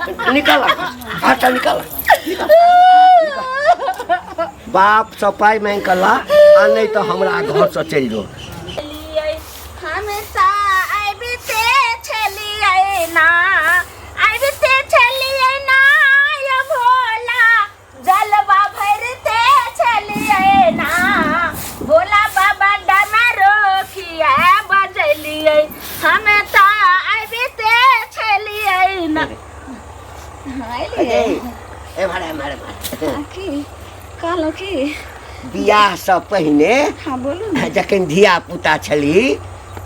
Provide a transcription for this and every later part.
निकल घाटा निकल बाप सफाई में कला आ नहीं तो हमरा घर से चल जो भोला बाबा डमरू खिया बजलिए हमें ता आबिते छलिए ना ए मारे मारे की कहलो की बियाह से पहले हां बोलू ना जखन धिया पुता छली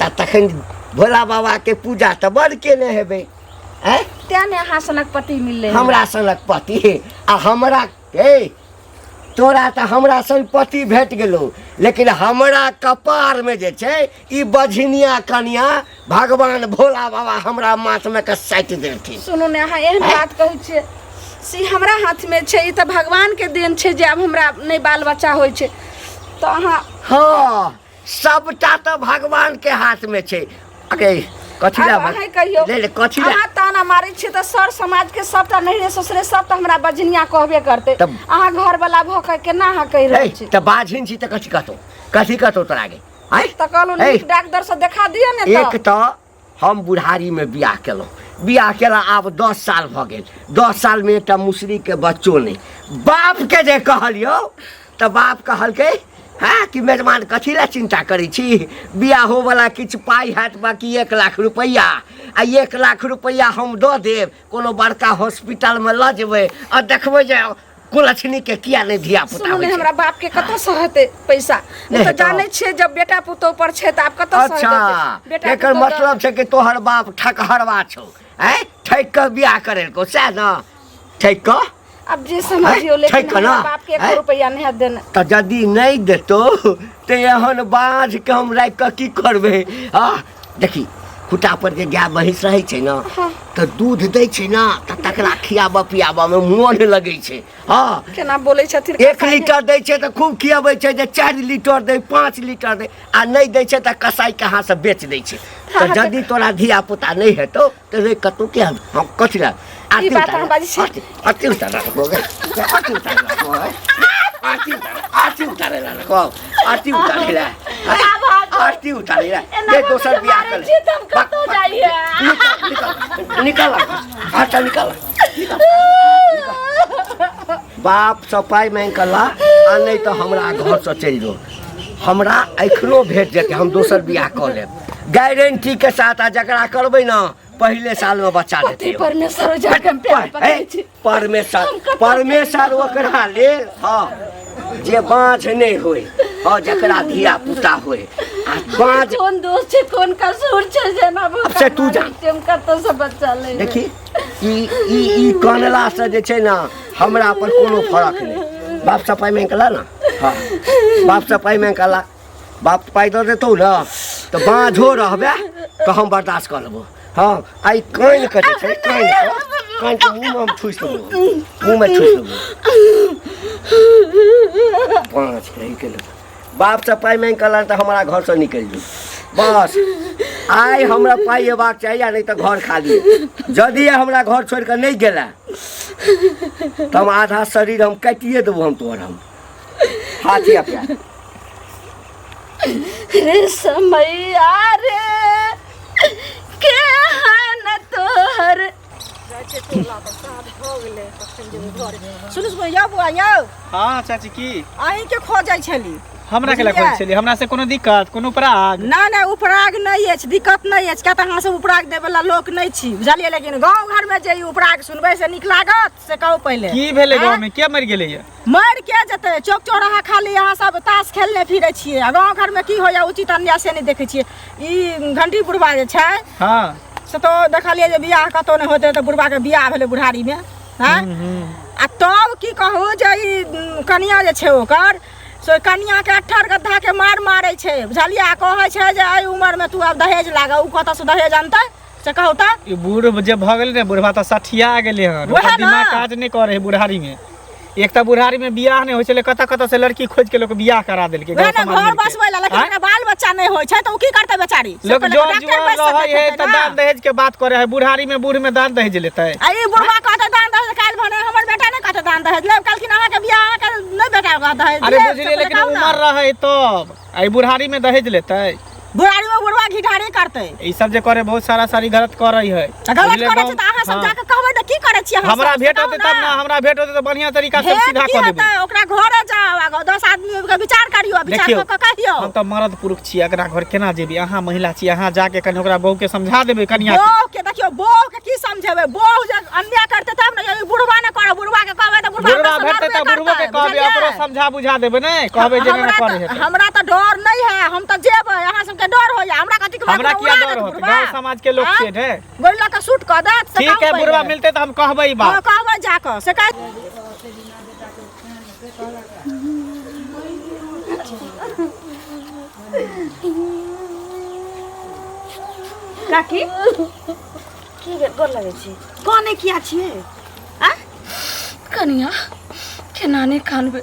तखन भोला बाबा के पूजा तो बड़ केने हेबे हैं त्याने अहाँ सनक पति मिलले हमरा सनक पति आ हमरा ए तोरा तो हमरा सन पति भेट गेलो लेकिन हमरा कपार में जे छे ई बझनिया कन्या भगवान भोला बाबा हमरा माथ में के साइट देथिन सुनो ने अहाँ एहन बात कहै छे सी हमरा हाथ में छे ई त भगवान के देन छे जे अब हमरा नहीं बाल बच्चा होय छे तो अहाँ हाँ सबटा तो भगवान के हाथ में छे अके कथिला ले ले कथिला अहाँ ताना मारै छे त सर समाज के सबटा नहिरे ससुरे सब त हमरा बजनिया कहबे करते अहाँ घर वाला भ के केना अहाँ कहि रहल छी त बाझिन छी त कथि कतो तोरा गे आइ त कहलो नीक डॉक्टर से देखा दिए ने एक त हम बुढ़ारी में बियाह केलो बियाह केला आब 10 साल भ गेल 10 साल में एकटा मुसरी के बच्चो नहीं बाप के जे कहलियो त बाप कहल के हाँ कि मेजबान कथी ला चिंता करी छी बियाह हो वाला किछ पाई हाथ बाकी 1 लाख रुपया आ 1 लाख रुपया हम दो देब कोनो बड़का हॉस्पिटल में ल जेबै आ देखबै जे कुलछनी के किया नहीं धिया पुता होय हमरा बाप के कत सहते पैसा नहीं तो जाने छे जब बेटा पुतो पर छे त आप कत सहते अच्छा एकर मतलब छे कि तोहर बाप ठकहरवा छौ हैं ठक के बियाह करे को सै न ठक के अब जे समझियो लेकिन बाप के 1 रुपया नहीं देना त जदी नहीं देतो ते एहन बाज के हम राख के की करबे आ देखी खुटा पर जे गाय भैंस रहे छे ना त दूध दै छे ना त तकरा खियाबा पियाबा में मोन लगे छे हां केना बोलै छथिन 1 लीटर दै छे त खूब खियाबै छे जे 4 लीटर दे 5 लीटर दे आ नहीं दै छे त कसाई के हाथ से बेच दै छे त जदी तोरा धिया पुता नहीं हेतो त रे कतो के हम कथिला ई बात हम बाजी छे आती उतार रखो आती उतार ये दोसर बियाह कर कतो जाइए निकल घाटा निकल बाप सफाई में कला आ नहीं तो हमरा घर से चल जो हमरा एखनो भेट जेते हम दोसर बियाह कर लेब गारंटी के साथ आ जकरा करबै ना पहले साल में बच्चा देते परमेश्वर जाके प्यार पकड़ै छी परमेश्वर ओकरा ले हां जे बाँझ नहीं होय और जकरा धिया पुता होय आ बाँझ कौन दोस्त छे कौन कसूर छे जेना अब से तू जान हम कतो से बच्चा ले देखी ई कनला से जे छे ना हमरा पर कोनो फर्क नहीं बाप सफाई में कला ना हां बाप सफाई में कला बाप पाई दे देतौ ना तो बाँझो रहबे तो हम बर्दाश्त कर लेबो हां आई कान कटे छे कान के मुंह में ठुस लेबो मुंह में ठुस लेबो 5 कहीं के बाप से पाई में कला तो हमारा घर से निकल जो बस आई हमरा पाई हेबाक चाहिए नहीं तो घर खाली जदि हमरा घर छोड़ कर नहीं गेला तो हम आधा शरीर हम काटिए देबो हम तोहर हम हाथी प्यार रे समैया रे के हन तोहर सुनो यो बुआ यो हां चाची की अहीं के खो जाय छली हमरा के खोज छली हमरा से कोनो दिक्कत कोनो पराग ना ना उपराग नहीं है दिक्कत नहीं है क्या अहाँ से उपराग दे वाला लोक नहीं छी बुझलिए लेकिन गांव घर में जे उपराग सुनबे से निक लागत से कहू पहले की भेले गांव में के मर गेले ये मर के जते चौक चौराहा खाली यहाँ सब ताश खेलने फिरे छिए गांव घर में की होया उचित अन्याय से नहीं देखे छिए ई घंटी बुढ़वा जे छै हां से तो देखलिए जे बियाह कतो नहीं होते तो बुढ़वा के बियाह भेले बुढ़ारी में हां आ तब की कहू जे ई कन्या जे छै ओकर सो कन्या के 18 गद्दा के मार मारे छे बुझलिया कहै छै जे एई उम्र में तू अब दहेज लागा उ कत से दहेज जानतै से कहू त ई बूढ़ जे भ गेल रे बुढ़वा त सठिया गेले हन ओकर दिमाग काज नहीं करे है बुढ़ारी में एक त बुढ़ारी में बियाह नहीं होय छले कत से लड़की खोज के लोग बियाह करा देल के घर बसबै ला लेकिन बाल बच्चा नहीं होय छै त उ की करतै बेचारी लोग जो जुआन रहै है त दान दहेज के बात करे है बुढ़ारी में बूढ़ में दान दहेज लेतै आई बुढ़वा कहत खातिर दान दहेज लेब कहलखिन अहाँके बियाह के नहीं बेटा का दहेज अरे बुझलिए लेकिन उम्र रहे तब आई बुढ़ारी में दहेज लेते बुढ़ारी में बुढ़वा घिठारी करते ई सब जे करे बहुत सारा सारी गलत कर रही है गलत करे छै त अहाँ सब जाके कहबै त की करे छी अहाँ हमरा भेट होते तब ना हमरा भेट होते तो बढ़िया तरीका से सीधा कर देबै ओकरा घरे जाओ आगो 10 आदमी के विचार करियो विचार क कहियो हम त मर्द पुरुष छी एकरा घर केना जेबी अहाँ महिला छी अहाँ जाके कनी ओकरा बहू के समझा देबै कनिया बहू के देखियो बहू के की समझेबै बहू जे अन्याय करते तब न बुढ़वा न करे बुढ़वा के कहबै त बुढ़वा भेटते त बुढ़वा के कहबै ओकरो समझा बुझा देबै नै कहबै जे ना करे है हमरा त डर नहीं है हम त जेबै अहाँ सब के डर होय हमरा हमरा क्या डर होत गांव समाज के लोग छे है गोइला का सूट क देत ठीक है बुढ़वा मिलते तो हम कहबै ई बात हां कहबै जाके शिकायत काकी की गे गोर लगै छी कोने किया छिए आ कनिया केना ने कानबे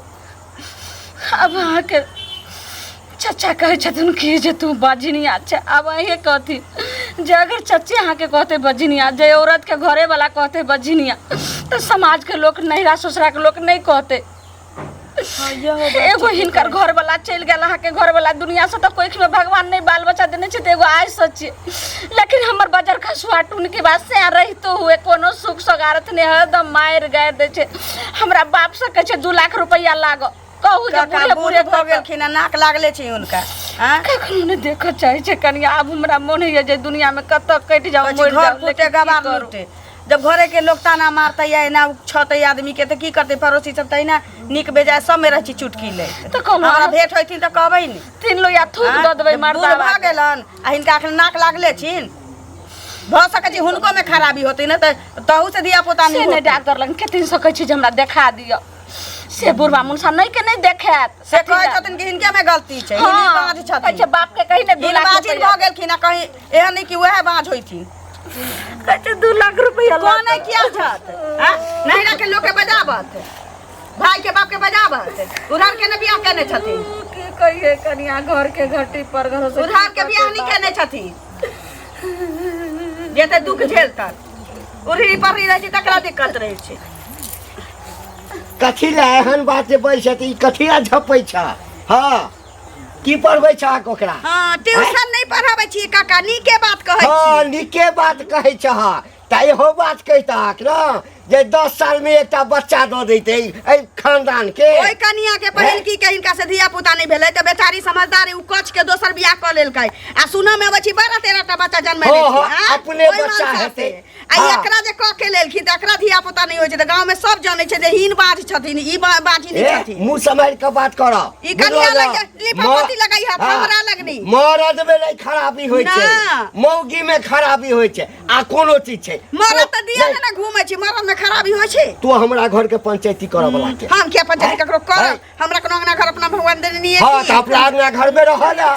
अब अहाँ के चाचा कहे छथिन कि जे तू बजनिया छै अब अहे कहती जे अगर चच्चे अहाँ के कहते बजनिया जे औरत के घरे वाला कहते बजनिया तो समाज के लोग नैरा ससुरा के लोग नहीं कहते एगो हिनकर घर वाला चल गया अहाँ के घर वाला दुनिया से तो कोई में भगवान नहीं बाल बच्चा देने छै एगो आय सच्ची लेकिन हमर बजर खसुआ टून के बाद से रहितो हुए कोनो सुख सगारत ने हरदम मार गाड़ दे छै हमरा बाप से कहे छै 2 लाख रुपया लागो कहू जे पूरे पूरे भ गेलखिन नाक लागले छै हुनका हां कखनो ने देख चाहे छै कनिया अब हमरा मन है जे दुनिया में कत कट जाओ मर जाओ लेकिन गवार लूटे जब घरे के लोग ताना मारते है ना छते आदमी के त की करते पड़ोसी सब तै ना निक बेजाय सब में रही चुटकी ले तो हमरा भेट होइथिन त कहबै नि 3 लोया थूक द देबै मारता भ गेलन आ हिनका अखन नाक लागले छिन भ सकै छै हुनको में खराबी होतै न त तहु से दिया पोता से ने डॉक्टर लग केतिन सकै छै जे हमरा देखा दियो से बुढ़वा मुनसा नहीं के नहीं देखैत से कहै छथिन कि हिनके में गलती छै हाँ, हिनी बाज छथिन कहै छै बाप के कहि ने 2 लाख बाजी भ गेलखिन आ कहीं एहन नहीं कि वह बाज होइथिन कहै छै 2 लाख रुपया कोने किया छत हां नहिरा के लोग के बजावत भाई के बाप के बजावत उधार के ने बियाह करने छथिन की कहिए कनिया घर के घटी पर घर से उधार के बियाह नहीं करने छथिन जेते दुख झेलता उरी पर रही छै तकरा दिक्कत रहे छै कथी ला एहन बात जे बोल छथि कथी ला झपै छ हां की पढ़बै छ ओकरा हां ट्यूशन नहीं पढ़ाबै छी काका नीके बात कहै छी हां नीके बात कहै छ त इहो बात कहता न जे 10 साल में एकटा बच्चा दऽ दैते ए खानदान के ओइ कनिया के पहिल की के हिनका से धिया पुता नहीं भेलै त बेचारी समझदार उ कच के दोसर बियाह क लेलकै आ सुन में अबै छी 12-13 टा बच्चा जन्म लै छी अपने बच्चा हेतै आ एकरा जे क के लेलखिन त एकरा धिया पुता नहीं होय छै त गांव में सब जानै छै जे हीन बाज छथिन ई बाजी नहीं छथिन मुंह संभाल के बात कर ई कनिया लगे लिपापोती लगाई है हमरा लगनी मरद में नहीं खराबी होय छै मौगी में खराबी होय छै आ कोनो चीज छै मरद त दिया ना घूमै छी मरद में खराबी होय छै तू हमरा घर के पंचायती करब वाला के हम क्या पंचायती ककरो कर हमरा कोनो अंगना घर अपना भगवान देने नहीं है हां त अपना अंगना घर में रह ना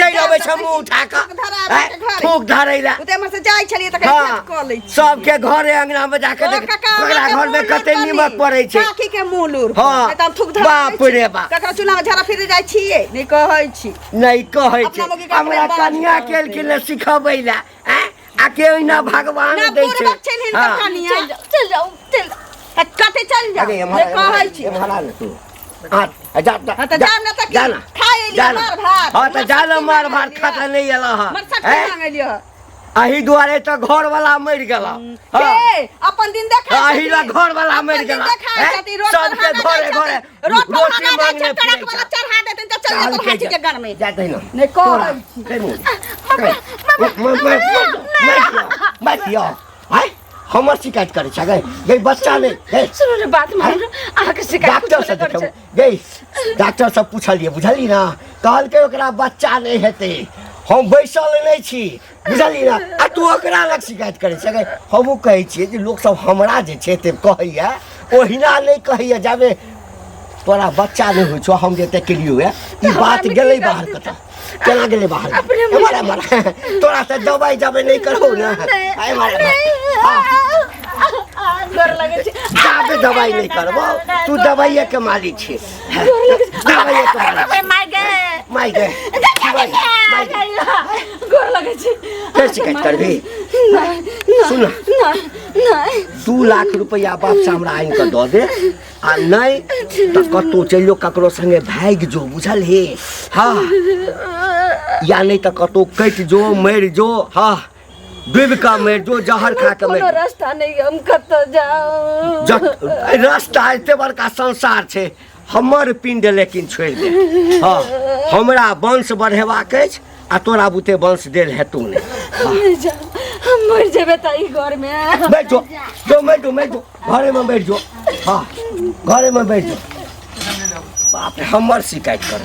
चल आबै छ मुंह उठा के ठोक धरैला उते हमर से जाय छलिए त क लै छी सब के घरे अंगना में जाके देख ओकरा घर में कते नीमक पड़ै छै काकी के मुलुर हां त हम थुक धर बाप रे बाप ककरा चूल्हा में झरा फिर जाय छिए नहीं कहै छी नहीं कहै छै अपना मुगी के हमरा अपने कन्या बात केल के सिखबैला आ के ओइना भगवान ना दै पूर्वक छै हिनका कनिया चल जाओ कते चल जा नहीं कहै छी हमारा न तू आ जा त जा ना त जाना खाए लिया मार भात हां त जाना मार भात खाता नहीं एला मरसा मांगे लियो अही दुआरे त घर वाला मर गेला ए अपन दिन देखा अही ला घर वाला मर गेला सब के घरे घरे रोटी मांगने ट्रक वाला चढ़ा देते त चल जाते हाथी के घर में जाते न नहीं कहै मत यो हाय हमर शिकायत करे छ गई बच्चा ने सुनो रे बात मान आहा के शिकायत डॉक्टर से देखो गई डॉक्टर सब पूछलिए बुझली ना कहल के ओकरा बच्चा नहीं हेते हम बैसल नहीं छी बुझली ना आ तू ओकरा लग शिकायत करे छ गई हमहु कहै छी जे लोग सब हमरा जे छै ते कहैया ओहिना नहीं कहैया जाबे तोरा बच्चा नहीं होइ छो हम जेते केलियो है ई बात गेलै बाहर कत चला गेलै बाहर हमारा तोरा से दवाई जाबे नहीं करो ना आय मारे डर लगे छै जाबे दवाई नहीं करबो तू दवाई के मालिक छी दवाई के मालिक माय गे माय गे माय गे गोर लगे छी फिर शिकायत करबी सुन नहीं 2 लाख रुपया बाप से हमरा आइन के दऽ दे आ नहीं त कतौ चलियो ककरो संगे भाग जो बुझल हे हाँ या नहीं त कतौ कट जो मर जो हाँ डूब का मर जो जहर खा के मर रास्ता नहीं हम कत जाओ रास्ता एते बड़का संसार छै हमर पिंड लेकिन छोड़ दे हाँ हमरा वंश बढ़ेबाक अछि आ तोरा बुते वंश देल हेतौ नहीं हम मर जेबे त ई घर में बैठ जो बैठ जो घरे में बैठ जो हाँ घरे में बैठ जो बाप रे हमर शिकायत कर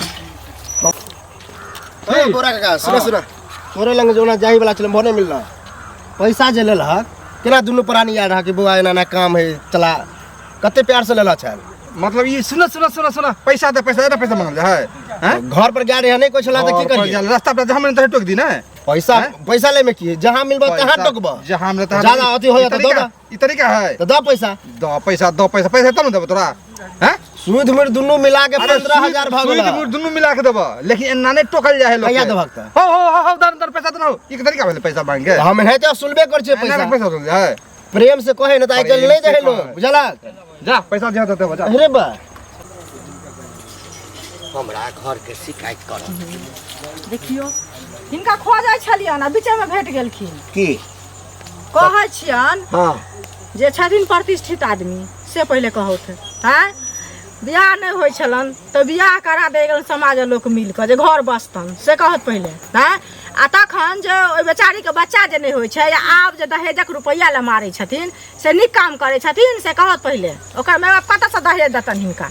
ए बोरा काका सुन तोरे लंग जोना जाही वाला चले भने मिलना पैसा जे लेल ह केना दुनु प्राणी याद रहा कि बुआ एना ना काम है चला कते प्यार से लेला छ मतलब ये सुनो पैसा पैसा मांगल है हैं घर पर गाड़ी है नहीं कोई चला त की करिए रास्ता पे हम तो टोक दी ना पैसा ले में की जहां मिलबो तहां टोकबो जहां हम रहता ज्यादा अति होय त दो ई तरीका है तो दो पैसा पैसा तब न देबो तोरा हैं सूद में दुनु मिला के 15000 भाग सूद में दुनु मिला के देबो लेकिन एना नहीं टोकल जाय है लोग कहिया देबक त हो दर पैसा त न हो ई तरीका भेल पैसा मांगे हम है त सुलबे कर छे पैसा पैसा तो है प्रेम से कहे न त आइकल नहीं दे लो बुझला जा पैसा जे देते बजा अरे बा हमरा घर के शिकायत कर देखियो हिनका खोजै छलियन आ बीचे में भेट गेलखिन की कहै छियन हाँ जे छथिन प्रतिष्ठित आदमी से पहले कहौथ हैं बियाह नहीं होइ छलन तो बियाह करा दे गेल समाज लोक मिल के जे घर बसतन से कहत पहले हैं आ तखन जे ओइ बेचारी के बच्चा जे नहीं होइ छै या आब जे दहेजक रुपैया ले मारै छथिन से नीक काम करै छथिन से कहत पहले ओकर माय बाप कतऽ से दहेज देतन हिनका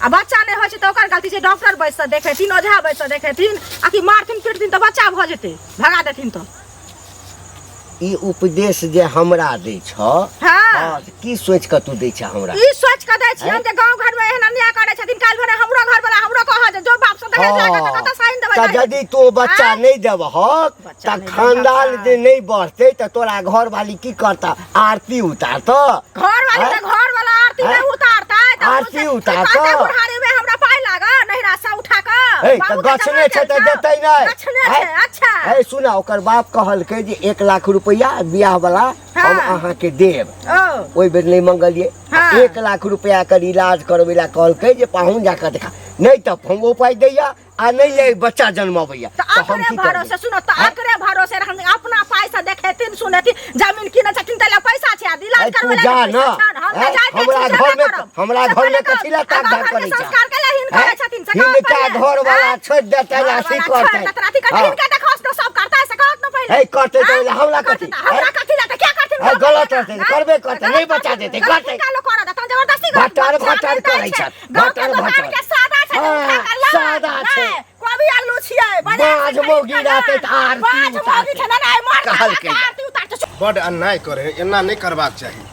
आ बच्चा नहीं होइ छै तो ओकर गलती छै डॉक्टर बैस से देखेथिन ओझा बैस से देखेथिन आ कि मारथिन पीटथिन तो बच्चा भ जेतै भगा देथिन तो ई उपदेश जे हमरा दै छ हाँ की सोच के तू दै छ हमरा ई सोच के दै छियन जे गांव घर में एहन अन्याय करै छथिन काल भने हमरो घर वाला हमरो कह जे जो बाप से दहेज लागे त कत साइन देबै त यदि तू बच्चा नहीं देबह त खानदान जे नहीं बढ़तै त तोरा घर वाली की करता आरती उतारत घर वाली के घर वाला आरती में उतारता आरती उतारत बुढ़ारी में हमरा पाई लागा नहिरा से उठा के ए त गछने छै त देतै नहीं गछने छै अच्छा ए सुना ओकर बाप कहलकै जे 1 लाख रुपया बियाह वाला हम अहाँ के देब ओ ओइ बेर नहीं मंगलिए हाँ। 1 लाख रुपया कर इलाज करबेला कहलकै जे पाहुन जाकर देखा नहीं त हम पाई दैया आ नहीं ले बच्चा जन्मबैया तो आकरे भरोसे सुनो तो आकरे भरोसे हम अपना पैसा देखेतिन सुनेतिन जमीन किने छथिन तले पैसा छै आ इलाज करबे जा न हमरा घर में कथी ला ताक धाक करै छै संस्कार के लहिन करे छथिन से हिनका घर वाला छोड़ देतै राशि करतै राति का हिनका देखौस तो सब करता है से कहत न पहले ए करतै त हमरा कथी हमरा कथी ला त क्या करथिन ए गलत रहतै करबे करतै नहीं बचा देतै करतै कालो कर देतन जबरदस्ती भटर करै छै भटर के सादा छै सादा छै कभी आलू छियै बाज मौगी रहतै त आरती मौगी छै ना मार कहलकै आरती उतार बड़ अन्याय करे एना नहीं करबाक चाहिए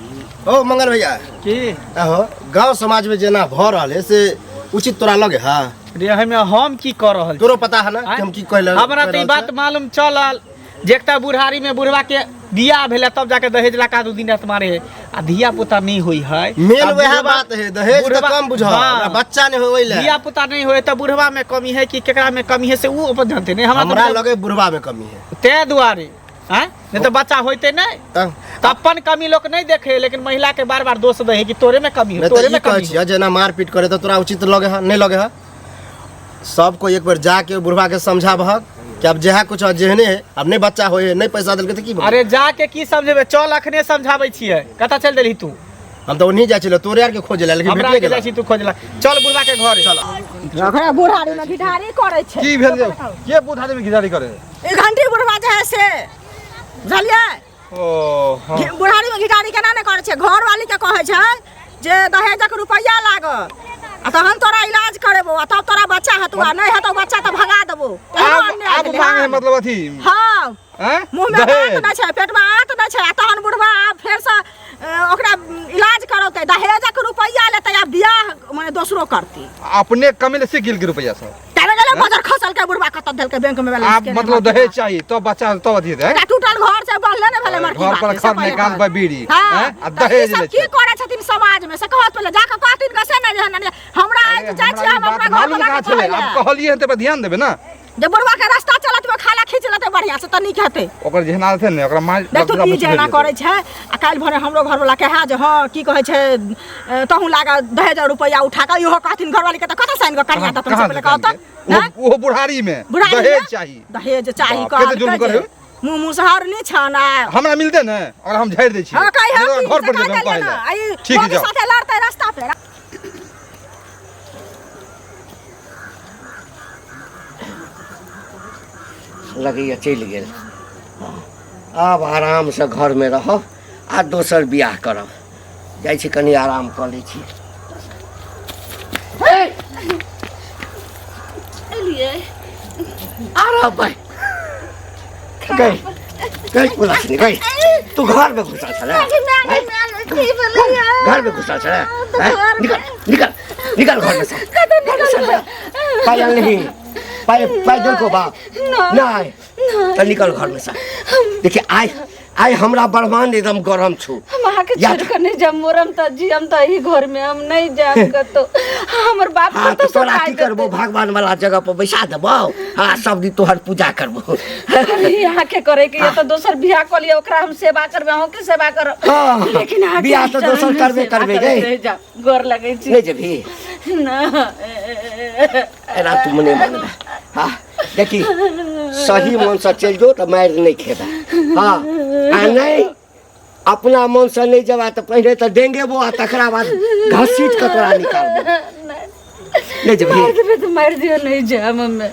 ओ मंगल भैया की आहो गांव समाज में जेना भ रहल है से उचित तोरा लगे हां रे हम की कर रहल तोरो पता है ना कि हम की कहले हमरा त ई बात मालूम चलल जे एकटा बुढ़ारी में बुढ़वा के बियाह भेले तब जाके दहेज लगा 2 दिन रात मारे है आ धिया पुता नहीं होई है मेन वह बात है दहेज तो कम बुझा बच्चा नहीं होई ले धिया पुता नहीं होए त बुढ़वा में कमी है कि केकरा में कमी है से वो अपन जानते नहीं हमरा लगे बुढ़वा में कमी है ते दुआरे हैं नहीं तो बच्चा होते नहीं तो अपन कमी लोग नहीं देखे लेकिन महिला के बार बार दोष दे है कि तोरे में कमी है तोरे में कमी है जेना मारपीट करे तो तोरा उचित लगे है नहीं लगे है सबको एक बार जाके बुढ़वा के समझाबह कि अब जेहा कुछ जेहने है अब नहीं बच्चा होए नहीं पैसा देलके त की अरे जाके की समझेबे चल अखने समझाबै छियै कता चल देली तू हम तो नहीं जाय छिले तोरे यार के खोजेला लेकिन हमरा भेट के गेला जाय छी तू खोजला चल बुढ़वा के घरे चल रखरा बुढ़ारी में गिठारी करे छै की भेल के बुढ़ारी में गिदारी करे एक घंटी बुढ़वा जे है से बुझलियै ओ हां बुढ़ारी में गिटारी केना ने करे छै घर वाली के कहे छै जे दहेजक रुपैया लाग आ तहन तोरा इलाज करेबो आ तब तोरा बच्चा हतुआ नहीं हतो बच्चा त भगा देबो अब मांगे मतलब अथी हां हैं मुंह में बात न छै पेट में आत न छै तहन बुढ़वा फेर से ओकरा इलाज करौते दहेजक रुपैया लेते आ बियाह माने दोसरो करती अपने कमेले से गिल के रुपया सब तारे गेले बाजार खसल के बुढ़वा कत देल के बैंक में वाला आप मतलब दहेज चाहिए तो बच्चा तो अथी दे टूटल घर से बढ़ले ने भेले मर घर पर खर निकाल पे बीड़ी हैं आ दहेज ले की करे छथिन समाज में से कहत पहले जाके कहतिन कैसे नहीं हमरा आज जाय छी हम अपना घर वाला के चले अब कहलिए त ध्यान देबे ना जब बुढ़वा के रास्ता चलत में खाला खींच लेते बढ़िया से त नीक हेते ओकर जेहना थे ने ओकरा मार देख तू की जेना करे छै आ काल भरे हमरो घर वाला कहा जे हां की कहे छै तहु लागा 10000 रुपया उठा के इहो कहथिन घर वाली के त कत साइन के करिया त तुम पहले कहत वो बुढ़ारी में दहेज चाहिए कह मुंह मुसहर नहीं छाना हमरा मिलते ने और हम झाड़ दै छी हां कहि हम घर पर जगह कहले ठीक है जाओ साथे लड़ते रास्ता पे लगैया चलि गेल अब आराम से घर में रहब आ दोसर बियाह करब जाइ छी कनी आराम कऽ लै छी आराम भाई गई पुलिस ने गई तू घर में घुसा चला घर में घुसा चला निकल निकल निकल घर में से पायल नहीं पैदल को बाप नहीं तो निकल घर में से देखिए आई हमरा बरमान एकदम गरम छु हम आके छोड़ कर नहीं जब मोरम त जी हम त ही घर में हम नहीं जाब कतो हमर बाप हाँ तो तोरा की करबो भगवान वाला जगह पर बैसा देबो हाँ सब दिन तोहर पूजा करबो यहाँ के करे के तो दोसर बियाह कर लिया ओकरा हम सेवा करबे हम के सेवा करब हाँ लेकिन आके बियाह तो दोसर करबे गई गोर लगै छी नहीं जेबी ना एना तू मने मान हाँ देखी सही मन से चल जो तो मार नहीं खेबा हाँ आ नहीं अपना मन से नहीं जबा तो पहले तो देंगे वो तकरा बाद घसीट के तोरा निकाल दे नहीं जेबी मार देबे तो मार दियो नहीं जा मम्मी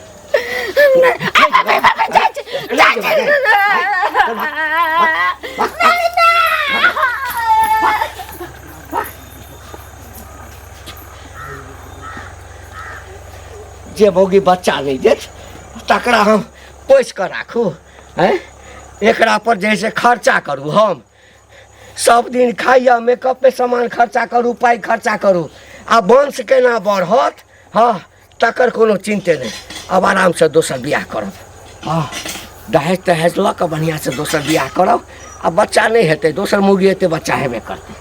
जे भोगी बच्चा नहीं देख तकरा हम पोस कर राखू हैं एकरा पर जैसे खर्चा करूँ हम सब दिन खाइया मेकअप पे सामान खर्चा करूँ पाई खर्चा करूँ आ वंश केना बढ़त हाँ तकर कोनो चिंते नहीं अब आराम से दोसर बियाह करब हाँ दहेज तहेज लऽ कऽ बढ़िया से दोसर बियाह करब आ बच्चा नहीं हेतै दोसर मुर्गी हेतै बच्चा हेबे करतै